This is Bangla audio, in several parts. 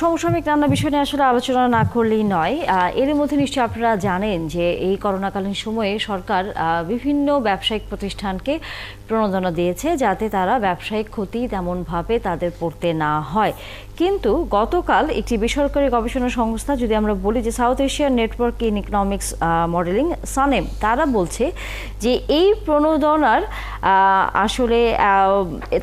সমসাময়িক নানা বিষয় নিয়ে আসলে আলোচনা না করলেই নয়। এর মধ্যে নিশ্চয়ই আপনারা জানেন যে এই করোনাকালীন সময়ে সরকার বিভিন্ন ব্যবসায়িক প্রতিষ্ঠানকে প্রণোদনা দিয়েছে যাতে তারা ব্যবসায়িক ক্ষতি তেমনভাবে তাদের পড়তে না হয়। কিন্তু গতকাল একটি বেসরকারি গবেষণা সংস্থা, যদি আমরা বলি যে south Asian network in economics modelling SANEM, তারা বলছে যে এই প্রণোদনার আসলে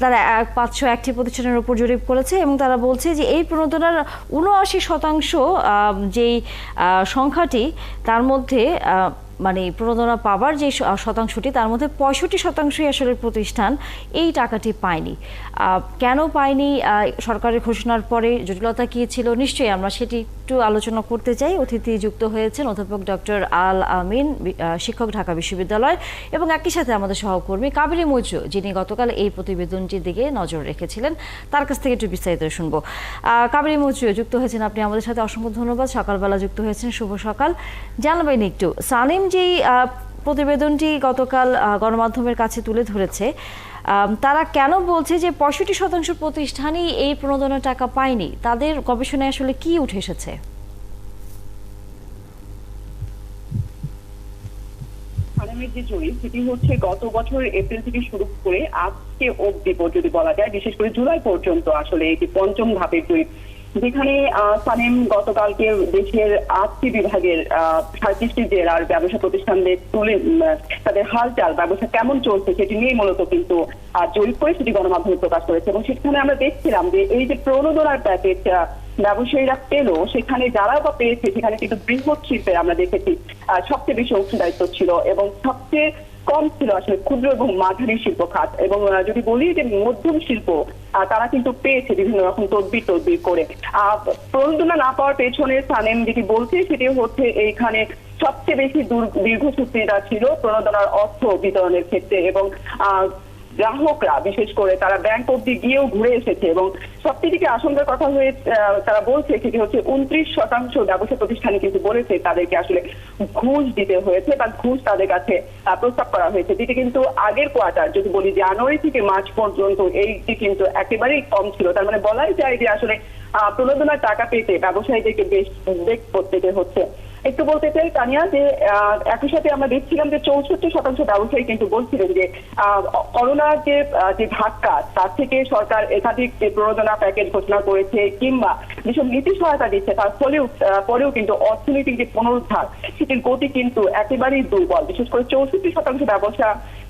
তারা 501টি প্রতিষ্ঠানের উপর জরিপ করেছে এবং তারা বলছে যে এই প্রণোদনার 79% যেই সংখ্যাটি, তার মধ্যে মানে প্রণোদনা পাবার যে শতাংশটি, তার মধ্যে 65%ই আসলে প্রতিষ্ঠান এই টাকাটি পায়নি। কেন পায়নি, সরকারের ঘোষণার পরে জটিলতা কী ছিল, নিশ্চয়ই আমরা সেটি একটু আলোচনা করতে চাই। অতিথি যুক্ত হয়েছেন অধ্যাপক ডক্টর আল আমিন, শিক্ষক, ঢাকা বিশ্ববিদ্যালয়, এবং একই সাথে আমাদের সহকর্মী কাবেরী মৈত্র, যিনি গতকাল এই প্রতিবেদনটির দিকে নজর রেখেছিলেন। তার কাছ থেকে একটু বিস্তারিত শুনবো। কাবেরী মৈত্র যুক্ত হয়েছেন আপনি আমাদের সাথে, অসংখ্য ধন্যবাদ। সকালবেলা যুক্ত হয়েছেন, শুভ সকাল। জানাবেন একটু, সানেম যেই প্রতিবেদনটি গতকাল গণমাধ্যমের কাছে তুলে ধরেছে, তারা কেন বলছে যে 65% প্রতিষ্ঠানই এই প্রণোদনার টাকা পায়নি? তাদের গবেষণায় আসলে কি উঠে এসেছে? যে জরিপ, সেটি হচ্ছে গত বছর এপ্রিল থেকে শুরু করে আজকে অবধি যদি বলা যায়, বিশেষ করে জুলাই পর্যন্ত আসলে এটি পঞ্চম ধাপের জরিপ, যেখানে সানেম গতকালকে দেশের 8টি বিভাগের 37টি জেলার ব্যবসা প্রতিষ্ঠানদের তুলে তাদের হালচাল, ব্যবসা কেমন চলছে সেটি নিয়ে মূলত কিন্তু জরিপ করে সেটি গণমাধ্যমে প্রকাশ করেছে। এবং সেখানে আমরা দেখছিলাম যে এই যে প্রণোদনার প্যাকেজ ব্যবসায়ীরা পেল, সেখানে যারা বা পেয়েছে সেখানে কিন্তু বৃহৎ শিল্পের আমরা দেখেছি সবচেয়ে বেশি অংশীদারিত্ব ছিল এবং সবচেয়ে কম ছিল আসলে ক্ষুদ্র এবং মাঝারি শিল্প খাত। এবং যদি বলি যে মধ্যম শিল্প, তারা কিন্তু পেয়েছে বিভিন্ন রকম তদবির করে। প্রণোদনা না পাওয়ার পেছনে সানেম যেটি বলছে সেটি হচ্ছে এইখানে সবচেয়ে বেশি দীর্ঘসূত্রিতা ছিল প্রণোদনার অর্থ বিতরণের ক্ষেত্রে, এবং গ্রাহকরা বিশেষ করে তারা ব্যাংক অব্দি গিয়েও ঘুরে এসেছে। এবং সবথেকে আশঙ্কার কথা হয়ে তারা বলছে সেটি হচ্ছে 29% ব্যবসা প্রতিষ্ঠানে কিন্তু বলেছে তাদেরকে আসলে ঘুষ দিতে হয়েছে বা ঘুষ তাদের কাছে প্রস্তাব করা হয়েছে, যেটি কিন্তু আগের কোয়ার্টার, যদি বলি জানুয়ারি থেকে মার্চ পর্যন্ত, এইটি কিন্তু একেবারেই কম ছিল। তার মানে বলাই যায় যে আসলে প্রণোদনার টাকা পেতে ব্যবসায়ীদেরকে বেশ বেগ করতে হচ্ছে। একটু বলতে চাই তানিয়া যে একই সাথে আমরা দেখছিলাম যে 64% ব্যবসায়ী কিন্তু বলছিলেন যে করোনার যে ধাক্কা, তার থেকে সরকার একাধিক যে প্রণোদনা প্যাকেজ ঘোষণা করেছে কিংবা যেসব নীতি সহায়তা দিচ্ছে, তার পরেও কিন্তু অর্থনৈতিক যে পুনরুদ্ধার, সেটির গতি কিন্তু একেবারেই দুর্বল। বিশেষ করে 64%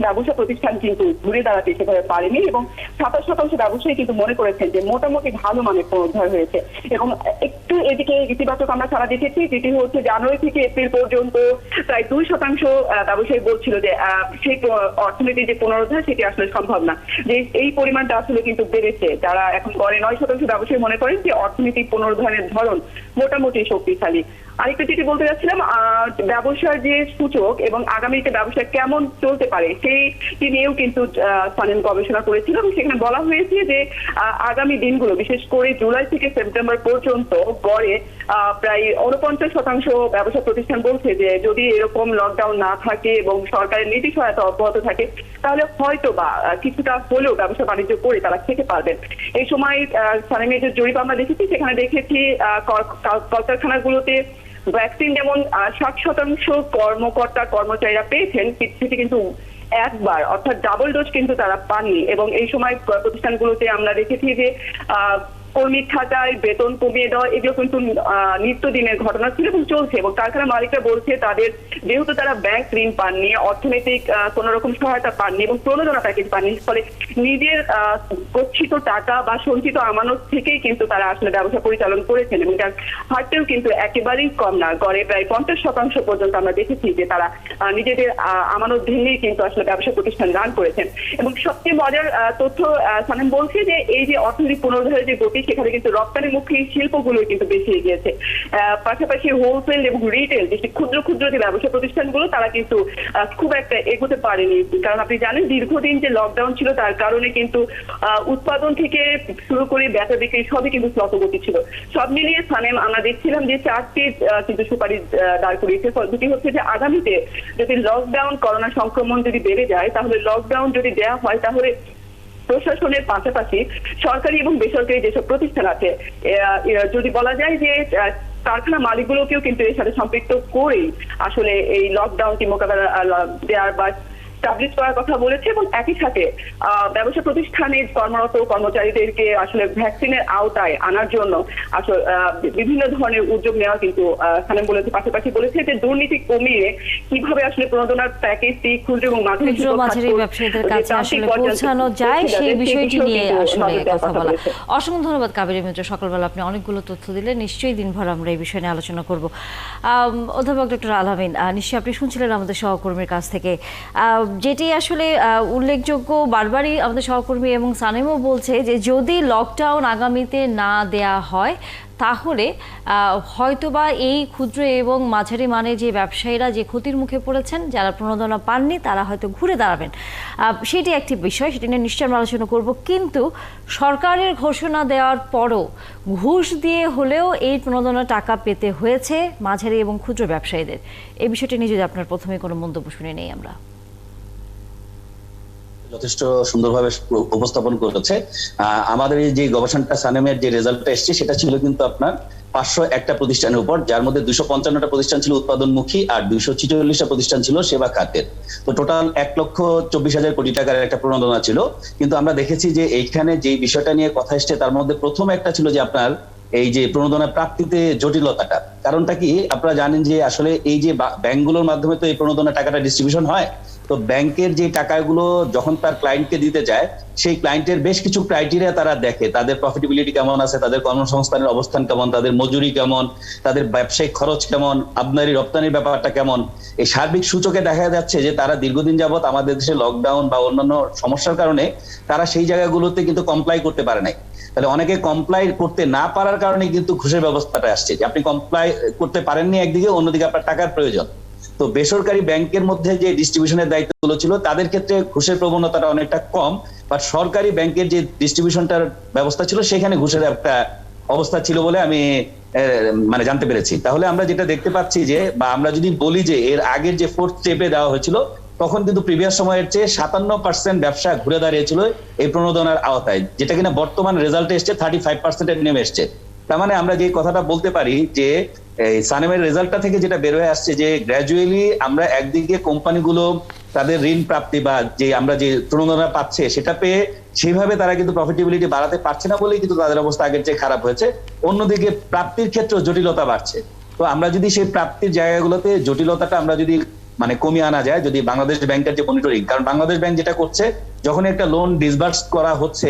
ব্যবসা প্রতিষ্ঠান কিন্তু ঘুরে দাঁড়াতে সেভাবে পারেনি, এবং 27% ব্যবসায়ী কিন্তু মনে করেছেন যে মোটামুটি ভালো মানের পুনরুদ্ধার হয়েছে। এবং একটু এদিকে ইতিবাচক আমরা সারা দেখেছি, যেটি হচ্ছে জানুয়ারি থেকে এপ্রিল পর্যন্ত প্রায় 2% ব্যবসায়ী বলছিল যে সেই অর্থনীতির যে পুনরুদ্ধার সেটি আসলে সম্ভব না, যে এই পরিমাণটা আসলে কিন্তু বেড়েছে। যারা এখন করে 9% ব্যবসায়ী মনে করেন যে অর্থনৈতিক পুনরুদ্ধারের ধরন মোটামুটি শক্তিশালী। আরেকটা যেটি বলতে যাচ্ছিলাম, ব্যবসার যে সূচক এবং আগামীতে ব্যবসা কেমন চলতে পারে সেইটি নিয়েও কিন্তু সানেম গবেষণা করেছিল, এবং সেখানে বলা হয়েছে যে আগামী দিনগুলো, বিশেষ করে জুলাই থেকে সেপ্টেম্বর পর্যন্ত গড়ে প্রায় 49% ব্যবসা প্রতিষ্ঠান বলছে যে যদি এরকম লকডাউন না থাকে এবং সরকারের নীতি সহায়তা অব্যাহত থাকে, তাহলে হয়তো বা কিছুটা হলেও ব্যবসা বাণিজ্য করে তারা খেতে পারবেন। এই সময় সানেমের যে জরিপ আমরা দেখেছি, সেখানে দেখেছি কলকারখানাগুলোতে ভ্যাকসিন যেমন 60% কর্মকর্তা কর্মচারীরা পেয়েছেন, সেটি কিন্তু একবার অর্থাৎ ডাবল ডোজ কিন্তু তারা পাননি। এবং এই সময় প্রতিষ্ঠানগুলোতে আমরা দেখেছি যে কর্মী ছাঁটাই, বেতন কমিয়ে দেওয়া, এগুলো কিন্তু নিত্যদিনের ঘটনা ছিল এবং চলছে। এবং কারখানা মালিকরা বলছে তাদের যেহেতু তারা ব্যাংক ঋণ পাননি, অর্থনৈতিক কোন রকম সহায়তা পাননি এবং প্রণোদনা প্যাকেজ পাননি, ফলে নিজের গচ্ছিত টাকা বা সঞ্চিত আমানত থেকেই কিন্তু তারা আসলে ব্যবসা পরিচালন করেছেন, এবং যার হারটাও কিন্তু একেবারেই কম না, গড়ে প্রায় 50% পর্যন্ত আমরা দেখেছি যে তারা নিজেদের আমানত ভেঙেই কিন্তু আসলে ব্যবসা প্রতিষ্ঠান রান করেছেন। এবং সবচেয়ে মজার তথ্য, সানেম বলছে যে এই যে অর্থনৈতিক পুনরুদ্ধারের যে গতি, সেখানে কিন্তু রপ্তানিমুখী শিল্পগুলো কিন্তু বেশি এগিয়েছে। পাশাপাশি হোলসেল এবং রিটেল যে ক্ষুদ্র যে ব্যবসা প্রতিষ্ঠানগুলো, তারা কিন্তু খুব একটা এগোতে পারেনি। কারণ আপনি জানেন দীর্ঘদিন যে লকডাউন ছিল, তার কারণে কিন্তু উৎপাদন থেকে শুরু করে বেচা বিক্রি সবই কিন্তু স্লথগতি ছিল। সব মিলিয়ে সানেম আমরা দেখছিলাম যে 4টি কিন্তু সুপারিশ দাঁড় করিয়েছে। দুটি হচ্ছে যে আগামীতে যদি লকডাউন, করোনা সংক্রমণ যদি বেড়ে যায়, তাহলে লকডাউন যদি দেওয়া হয়, তাহলে প্রশাসনের পাশাপাশি সরকারি এবং বেসরকারি যেসব প্রতিষ্ঠান আছে, যদি বলা যায় যে কারখানা মালিকগুলোকেও কিন্তু এর সাথে সম্পৃক্ত করেই আসলে এই লকডাউনটি মোকাবেলা দেওয়ার বা স্টাবলিশ করার কথা বলেছে, এবং একই সাথে ব্যবসা প্রতিষ্ঠানে কর্মরত কর্মচারীদেরকে আসলে ভ্যাকসিনের আওতায় আনার জন্য আসলে বিভিন্ন ধরনের উদ্যোগ নেওয়া কিন্তু সালেম বলেছে। পাশাপাশি বলেছে যে দুর্নীতি কমিয়ে কিভাবে আসলে প্রণোদনার প্যাকেজটি ক্ষুদ্র এবং মাঝারি ব্যবসায়ীদের কাছে আসলে পৌঁছানো যায় সেই বিষয়টি নিয়ে আসলে কথা বলা। অসংখ্য ধন্যবাদ কাবেরী মিত্র, সকালবেলা আপনি অনেকগুলো তথ্য দিলে, নিশ্চয়ই দিনভর আমরা এই বিষয় নিয়ে আলোচনা করব। অধ্যাপক ডক্টর আল-আমিন, নিশ্চয়ই আপনি শুনছিলেন আমাদের সহকর্মীর কাছ থেকে, যেটি আসলে উল্লেখযোগ্য, বারবারই আমাদের সহকর্মী এবং সানেমও বলছে যে যদি লকডাউন আগামীতে না দেয়া হয় তাহলে হয়তোবা এই ক্ষুদ্র এবং মাঝারি মানের যে ব্যবসায়ীরা যে ক্ষতির মুখে পড়েছেন, যারা প্রণোদনা পাননি, তারা হয়তো ঘুরে দাঁড়াবেন। সেটি একটি বিষয়, সেটি নিয়ে নিশ্চয়ই আমরা আলোচনা করব। কিন্তু সরকারের ঘোষণা দেওয়ার পরও ঘুষ দিয়ে হলেও এই প্রণোদনা টাকা পেতে হয়েছে মাঝারি এবং ক্ষুদ্র ব্যবসায়ীদের। এই বিষয়টি নিয়ে যদি আপনার প্রথমে কোনো মন্তব্য শুনে নেই আমরা। যথেষ্ট সুন্দরভাবে উপস্থাপন করেছে। আমাদের এই যে গবেষণাটা সানেমের যে রেজাল্টটা এসেছে সেটা ছিল কিন্তু আপনার 501টা প্রতিষ্ঠানের উপর, যার মধ্যে 255টা প্রতিষ্ঠান ছিল উৎপাদনমুখী আর 246টা প্রতিষ্ঠান ছিল সেবা খাতের। তো টোটাল 1,24,000 কোটি টাকার একটা প্রণোদনা ছিল। কিন্তু আমরা দেখেছি যে এইখানে যে বিষয়টা নিয়ে কথা এসছে তার মধ্যে প্রথম একটা ছিল যে আপনার এই যে প্রণোদনা প্রাপ্তিতে জটিলতাটা। কারণটা কি, আপনারা জানেন যে আসলে এই যে ব্যাংকগুলোর মাধ্যমে তো এই প্রণোদনা টাকাটা ডিস্ট্রিবিউশন হয়। তো ব্যাংকের যে টাকাগুলো যখন তার ক্লায়েন্টকে দিতে যায়, সেই ক্লায়েন্টের বেশ কিছু ক্রাইটেরিয়া তারা দেখে, তাদের প্রফিটেবিলিটি কেমন আছে, তাদের কর্মসংস্থানের অবস্থান কেমন, তাদের মজুরি কেমন, তাদের ব্যবসায়িক খরচ কেমন, আমদানি রপ্তানির ব্যাপারটা কেমন। এই সার্বিক সূচকে দেখা যাচ্ছে যে তারা দীর্ঘদিন যাবত আমাদের দেশে লকডাউন বা অন্যান্য সমস্যার কারণে তারা সেই জায়গাগুলোতে কিন্তু কমপ্লাই করতে পারে নাই। তাহলে অনেকে কমপ্লাই করতে না পারার কারণে কিন্তু ঘুষের ব্যবস্থাটা আসছে, যে আপনি কমপ্লাই করতে পারেননি একদিকে, অন্যদিকে আপনার টাকার প্রয়োজন। তো বেসরকারি ব্যাংকের মধ্যে যে ডিস্ট্রিবিউশনের দায়িত্বগুলো ছিল তাদের ক্ষেত্রে ঘুষের প্রবণতাটা অনেকটা কম, বাট সরকারি ব্যাংকের যে ডিস্ট্রিবিউশনটার ব্যবস্থা ছিল সেখানে ঘুষের একটা অবস্থা ছিল বলে আমি মানে জানতে পেরেছি। তাহলে আমরা যেটা দেখতে পাচ্ছি যে, বা আমরা যদি বলি যে এর আগের যে 4th স্টেপে দেওয়া হয়েছিল তখন কিন্তু প্রিভিয়াস সময়ের চেয়ে 57% ব্যবসা ঘুরে দাঁড়িয়েছিল এই প্রণোদনার আওতায়, যেটা কিনা বর্তমান রেজাল্টে এসছে 35% নেমে এসছে। তার মানে আমরা যে কথাটা বলতে পারি যে এই সানেমের রেজাল্টটা থেকে যেটা বের হয়ে আসছে যে গ্র্যাজুয়ালি আমরা একদিকে কোম্পানিগুলো তাদের ঋণ প্রাপ্তি বা যে আমরা যে প্রণোদনা পাচ্ছে সেটা পেয়ে সেইভাবে তারা কিন্তু প্রফিটেবিলিটি বাড়াতে পারছে না বলেই কিন্তু তাদের অবস্থা আগের চেয়ে খারাপ হয়েছে। অন্যদিকে প্রাপ্তির ক্ষেত্রে জটিলতা বাড়ছে। তো আমরা যদি সেই প্রাপ্তির জায়গাগুলোতে জটিলতাটা আমরা যদি মানে কমিয়ে আনা যায়, যদি বাংলাদেশ ব্যাংকের যে মনিটরিং, কারণ বাংলাদেশ ব্যাংক যেটা করছে যখন একটা লোন ডিসবার্স করা হচ্ছে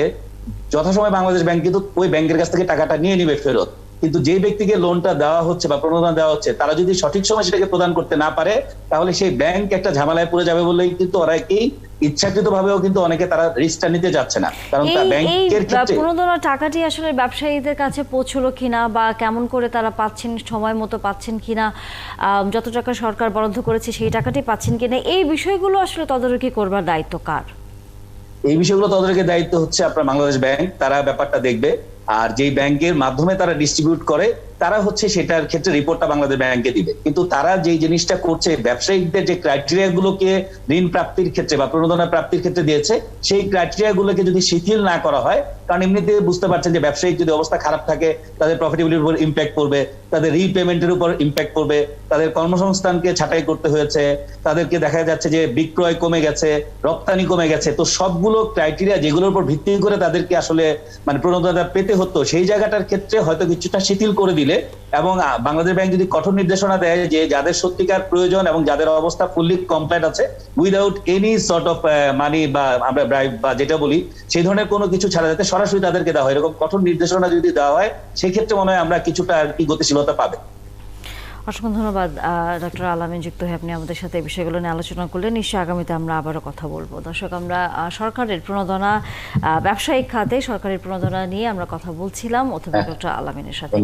যথাসময় বাংলাদেশ ব্যাংক কিন্তু ওই ব্যাংকের কাছ থেকে টাকাটা নিয়ে নিবে ফেরত। কিন্তু যে ব্যক্তিকে লোনটা দেওয়া হচ্ছে বা প্রণোদনা দেওয়া হচ্ছে তারা যদি সঠিক সময় সেটাকে প্রদান করতে না পারে তাহলে সেই ব্যাংক একটা ঝামেলায় পড়ে যাবে বলেই কিন্তু ওরা কি ইচ্ছাকৃত ভাবেও কিন্তু অনেকে তারা রিস্কটা নিতে যাচ্ছে না। কারণ ব্যাংকের ক্ষেত্রে প্রণোদনা টাকাটি আসলে ব্যবসায়ীদের কাছে পৌঁছলো কিনা বা কেমন করে তারা পাচ্ছেন, সময় মতো পাচ্ছেন কিনা, যত টাকা সরকার বরাদ্দ করেছে সেই টাকাটি পাচ্ছেন কিনা, এই বিষয়গুলো আসলে তদারকি করবার দায়িত্ব কার? এই বিষয়গুলো তদারকির দায়িত্ব হচ্ছে আপনার বাংলাদেশ ব্যাংক, তারা ব্যাপারটা দেখবে। আর যেই ব্যাংকের মাধ্যমে তারা ডিস্ট্রিবিউট করে তারা হচ্ছে সেটার ক্ষেত্রে রিপোর্টটা বাংলাদেশ ব্যাংকে দিবে। কিন্তু তারা যে জিনিসটা করছে, ব্যবসায়িকদের যে ক্রাইটেরিয়া গুলোকে ঋণ প্রাপ্তির ক্ষেত্রে বা প্রণোদনা প্রাপ্তির ক্ষেত্রে দিয়েছে সেই ক্রাইটেরিয়া গুলোকে যদি শিথিল না করা হয়, কারণ এমনিতে বুঝতে পারছেন যে ব্যবসায়িক যদি অবস্থা খারাপ থাকে তাদের প্রফিটেবিলিটির উপর ইম্প্যাক্ট পড়বে, তাদের রিপেমেন্টের উপর ইম্প্যাক্ট পড়বে, তাদের কর্মসংস্থানকে ছাঁটাই করতে হয়েছে, তাদেরকে দেখা যাচ্ছে যে বিক্রয় কমে গেছে, রপ্তানি কমে গেছে। তো সবগুলো ক্রাইটেরিয়া যেগুলোর উপর ভিত্তি করে তাদেরকে আসলে মানে প্রণোদনা পেতে হতো সেই জায়গাটার ক্ষেত্রে হয়তো কিছুটা শিথিল করে দিলে এবং বাংলাদেশ ব্যাংক যদি কঠোর নির্দেশনা দেয় যে যাদের সত্যিকার প্রয়োজন এবং যাদের অবস্থা ফুললি কমপ্লিট আছে without any sort of money বা আমরা ব্রাইব বা যেটা বলি সেই ধরনের কোনো কিছু ছাড়া যাতে সরাসরি তাদেরকে দেওয়া হয়, এরকম কঠোর নির্দেশনা যদি দেওয়া হয় সেই ক্ষেত্রে মনে হয় আমরা কিছুটা আর কি গতিশীলতা পাবে। অসংখ্য ধন্যবাদ ডক্টর আল-আমিন, যুক্ত হয়ে আপনি আমাদের সাথে এই বিষয়গুলো নিয়ে আলোচনা করলেন। নিশ্চয়ই আগামীতে আমরা আবারও কথা বলবো। দর্শক, আমরা সরকারের প্রণোদনা, ব্যবসায়িক খাতে সরকারের প্রণোদনা নিয়ে আমরা কথা বলছিলাম অধ্যাপক ডক্টর আল-আমিনের সাথে।